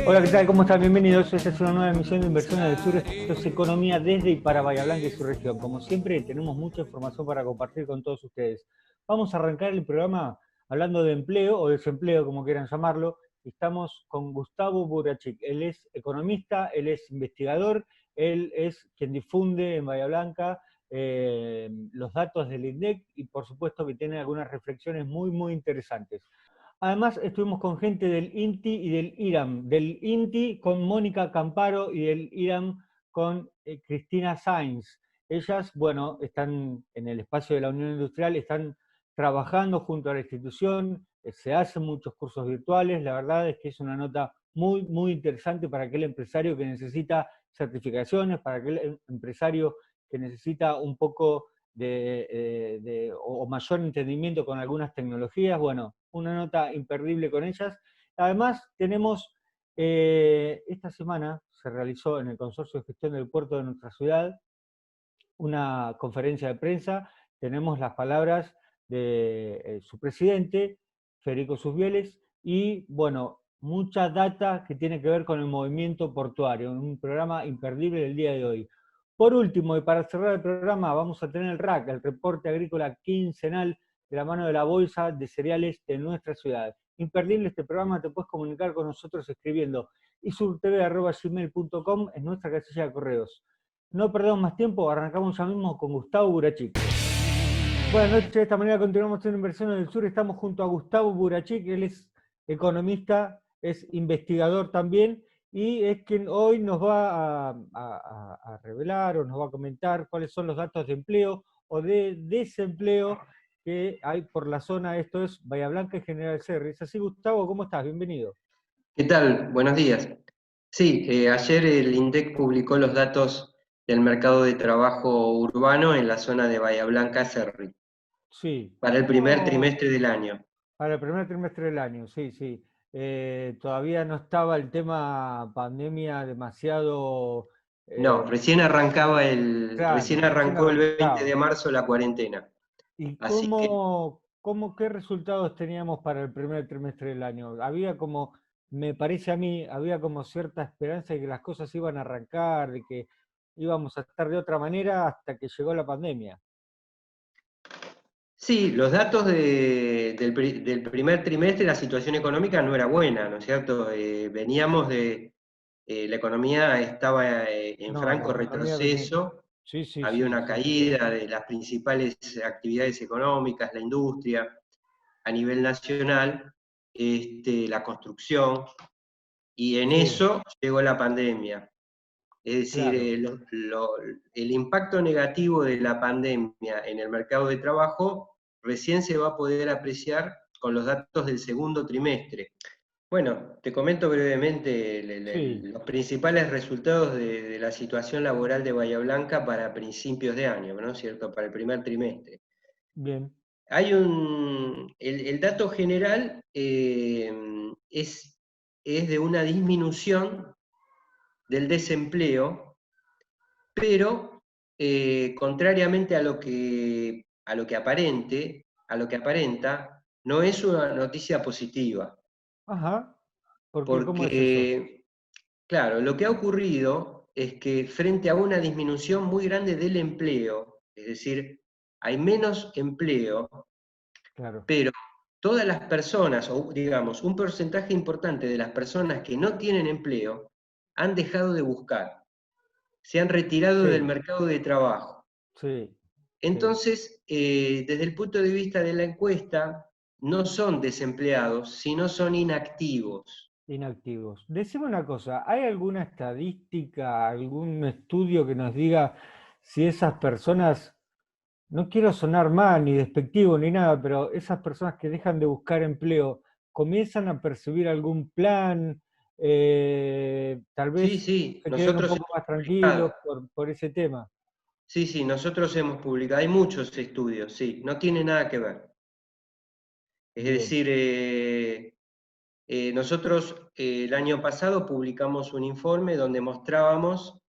Hola, ¿qué tal? ¿Cómo están? Bienvenidos. Esta es una nueva emisión de Inversiones del Sur. Esto es Economía desde y para Bahía Blanca y su región. Como siempre, tenemos mucha información para compartir con todos ustedes. Vamos a arrancar el programa hablando de empleo o desempleo, como quieran llamarlo. Estamos con Gustavo Burachik. Él es economista, él es investigador, él es quien difunde en Bahía Blanca los datos del INDEC y por supuesto que tiene algunas reflexiones muy interesantes. Además, estuvimos con gente del INTI y del IRAM. Del INTI con Mónica Camparo y del IRAM con Cristina Sainz. Ellas, bueno, están en el espacio de la Unión Industrial, están trabajando junto a la institución, se hacen muchos cursos virtuales. La verdad es que es una nota muy interesante para aquel empresario que necesita certificaciones, para aquel empresario que necesita un poco o mayor entendimiento con algunas tecnologías. Bueno, una nota imperdible con ellas. Además, tenemos, esta semana se realizó en el Consorcio de Gestión del Puerto de nuestra ciudad una conferencia de prensa. Tenemos las palabras de su presidente, Federico Susbieles, y bueno, mucha data que tiene que ver con el movimiento portuario, un programa imperdible del día de hoy. Por último, y para cerrar el programa, vamos a tener el RAC, el reporte agrícola quincenal de la mano de la Bolsa de Cereales de nuestra ciudad. Imperdible este programa, te puedes comunicar con nosotros escribiendo isurtv.gmail.com en nuestra casilla de correos. No perdamos más tiempo, arrancamos ya mismo con Gustavo Burachik. Buenas noches, de esta manera continuamos en Inversiones del Sur. Estamos junto a Gustavo Burachik, él es economista, es investigador también, y es quien hoy nos va a revelar o nos va a comentar cuáles son los datos de empleo o de desempleo que hay por la zona. Esto es Bahía Blanca y General Cerri. ¿Es así, Gustavo? ¿Cómo estás? Bienvenido. ¿Qué tal? Buenos días. Sí, ayer el INDEC publicó los datos del mercado de trabajo urbano en la zona de Bahía Blanca, Cerri, Sí. para el primer ¿Cómo, trimestre del año. Para el primer trimestre del año, sí. Todavía no estaba el tema pandemia demasiado No, eh, claro, recién recién arrancó el 20 de arrancaba. marzo la cuarentena. ¿Y Así que qué resultados teníamos para el primer trimestre del año? Había como, me parece a mí, había como cierta esperanza de que las cosas iban a arrancar, de que íbamos a estar de otra manera hasta que llegó la pandemia. sí, los datos del primer trimestre, la situación económica no era buena, ¿no es cierto? Veníamos la economía estaba en No, la franco economía venía. retroceso. Había una Sí. caída de las principales actividades económicas, la industria a nivel nacional, la construcción, y en Sí, eso llegó la pandemia. Es decir, claro. el impacto negativo de la pandemia en el mercado de trabajo recién se va a poder apreciar con los datos del segundo trimestre. Bueno, te comento brevemente Sí, los principales resultados de la situación laboral de Bahía Blanca para principios de año, ¿no es cierto? Para el primer trimestre. bien. El dato general es de una disminución del desempleo, pero contrariamente a lo que aparenta, no es una noticia positiva, Ajá. Porque, ¿cómo es eso? porque, claro, lo que ha ocurrido es que frente a una disminución muy grande del empleo, es decir, hay menos empleo, Claro. pero todas las personas, o digamos, un porcentaje importante de las personas que no tienen empleo, han dejado de buscar, se han retirado del Sí, mercado de trabajo. sí, sí. Entonces, desde el punto de vista de la encuesta, no son desempleados, sino son inactivos. Inactivos. Decime una cosa, ¿hay alguna estadística, algún estudio que nos diga si esas personas, no quiero sonar mal, ni despectivo, ni nada, pero esas personas que dejan de buscar empleo, comienzan a percibir algún plan, tal Sí, vez sí, se queden un nosotros poco hemos más tranquilos publicado. por ese tema? Sí, sí, nosotros hemos publicado. Hay muchos estudios, sí, no tiene nada que ver. Es Bien, decir, nosotros el año pasado publicamos un informe donde mostrábamos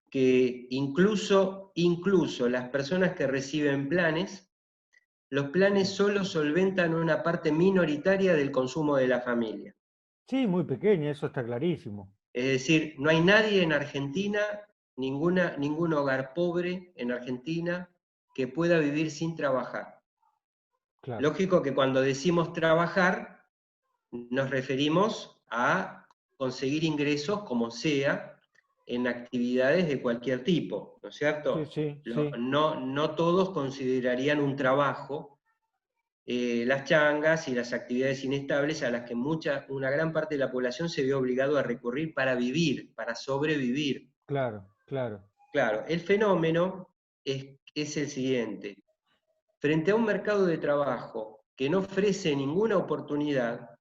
que incluso las personas que reciben planes, los planes sí, solo solventan una parte minoritaria del consumo de la familia. Sí, muy pequeña, eso está clarísimo. Es decir, no hay nadie en Argentina, ningún hogar pobre en Argentina que pueda vivir sin trabajar. Claro, Lógico que cuando decimos trabajar, nos referimos a conseguir ingresos como sea en actividades de cualquier tipo, ¿no es sí, cierto? sí, sí, No todos considerarían un trabajo las changas y las actividades inestables a las que una gran parte de la población se vio obligado a recurrir para vivir, para sobrevivir. claro, claro, Claro, el fenómeno es el siguiente. Frente a un mercado de trabajo que no ofrece ninguna oportunidad,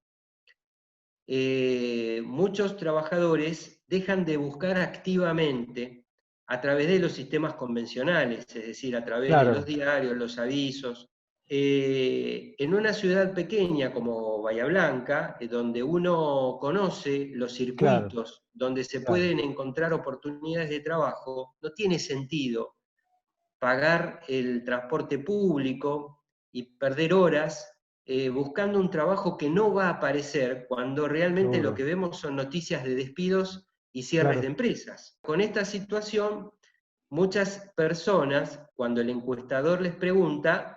muchos trabajadores dejan de buscar activamente a través de los sistemas convencionales, es decir, a través de los claro, diarios, los avisos. En una ciudad pequeña como Bahía Blanca, donde uno conoce los claro, circuitos donde se claro, pueden encontrar oportunidades de trabajo, no tiene sentido pagar el transporte público y perder horas buscando un trabajo que no va a aparecer cuando realmente lo que seguro, vemos son noticias de despidos y cierres de claro, empresas. Con esta situación, muchas personas, cuando el encuestador les pregunta,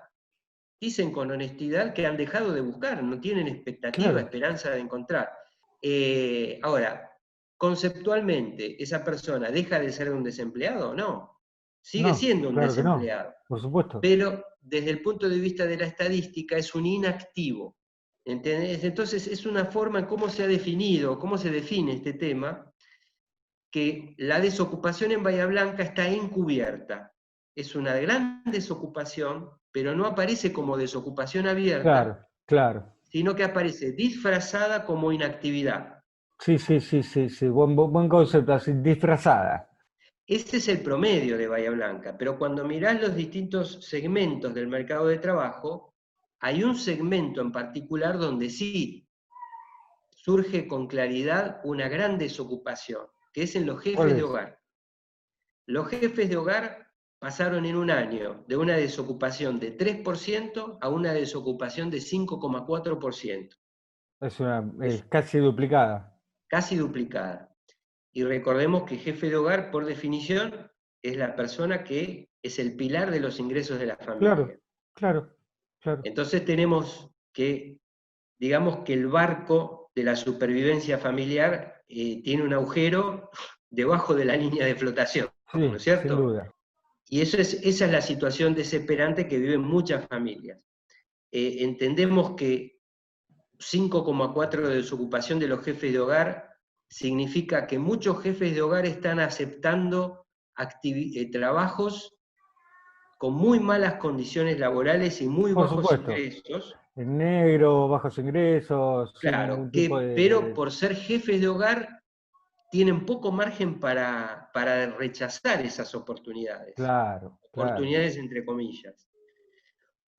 dicen con honestidad que han dejado de buscar, no tienen expectativa, claro. esperanza de encontrar. Ahora, conceptualmente, ¿esa persona deja de ser un desempleado? No, sigue No, siendo un claro que no, desempleado, por supuesto. pero desde el punto de vista de la estadística es un inactivo. ¿Entendés? Entonces es una forma en cómo se ha definido, cómo se define este tema, que la desocupación en Bahía Blanca está encubierta. Es una gran desocupación, pero no aparece como desocupación Claro, abierta, claro. sino que aparece disfrazada como inactividad. Sí, sí, sí, sí, sí, buen concepto, así, disfrazada. Ese es el promedio de Bahía Blanca, pero cuando mirás los distintos segmentos del mercado de trabajo, hay un segmento en particular donde sí surge con claridad una gran desocupación, que es en los ¿Cuál jefes de es? hogar. Los jefes de hogar pasaron en un año de una desocupación de 3% a una desocupación de 5,4%. Es Es casi duplicada. casi duplicada. Y recordemos que jefe de hogar, por definición, es la persona que es el pilar de los ingresos de la familia. Claro, claro, claro. Entonces tenemos que, digamos que el barco de la supervivencia familiar tiene un agujero debajo de la línea de flotación, ¿no Sí, es sin cierto? duda. Y esa es la situación desesperante que viven muchas familias. Entendemos que 5,4 de desocupación de los jefes de hogar significa que muchos jefes de hogar están aceptando trabajos con muy malas condiciones laborales y muy Por bajos supuesto. ingresos, En negro, bajos ingresos, sin claro, ningún tipo pero por ser jefes de hogar tienen poco margen para rechazar esas oportunidades, Claro, claro, oportunidades entre comillas.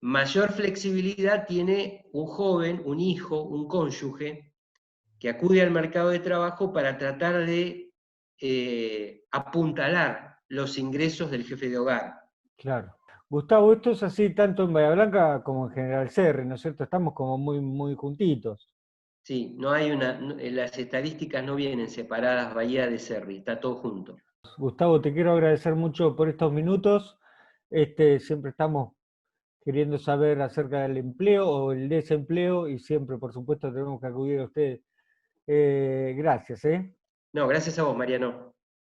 Mayor flexibilidad tiene un joven, un hijo, un cónyuge, que acude al mercado de trabajo para tratar de apuntalar los ingresos del jefe de hogar. claro. Gustavo, esto es así tanto en Bahía Blanca como en General Cerri, ¿no es cierto? Estamos como muy, muy juntitos. Sí, no hay las estadísticas no vienen separadas Bahía de Cerri, está todo junto. Gustavo, te quiero agradecer mucho por estos minutos. Siempre estamos queriendo saber acerca del empleo o el desempleo y siempre, por supuesto, tenemos que acudir a ustedes. Gracias, ¿eh? No, gracias a vos, Mariano.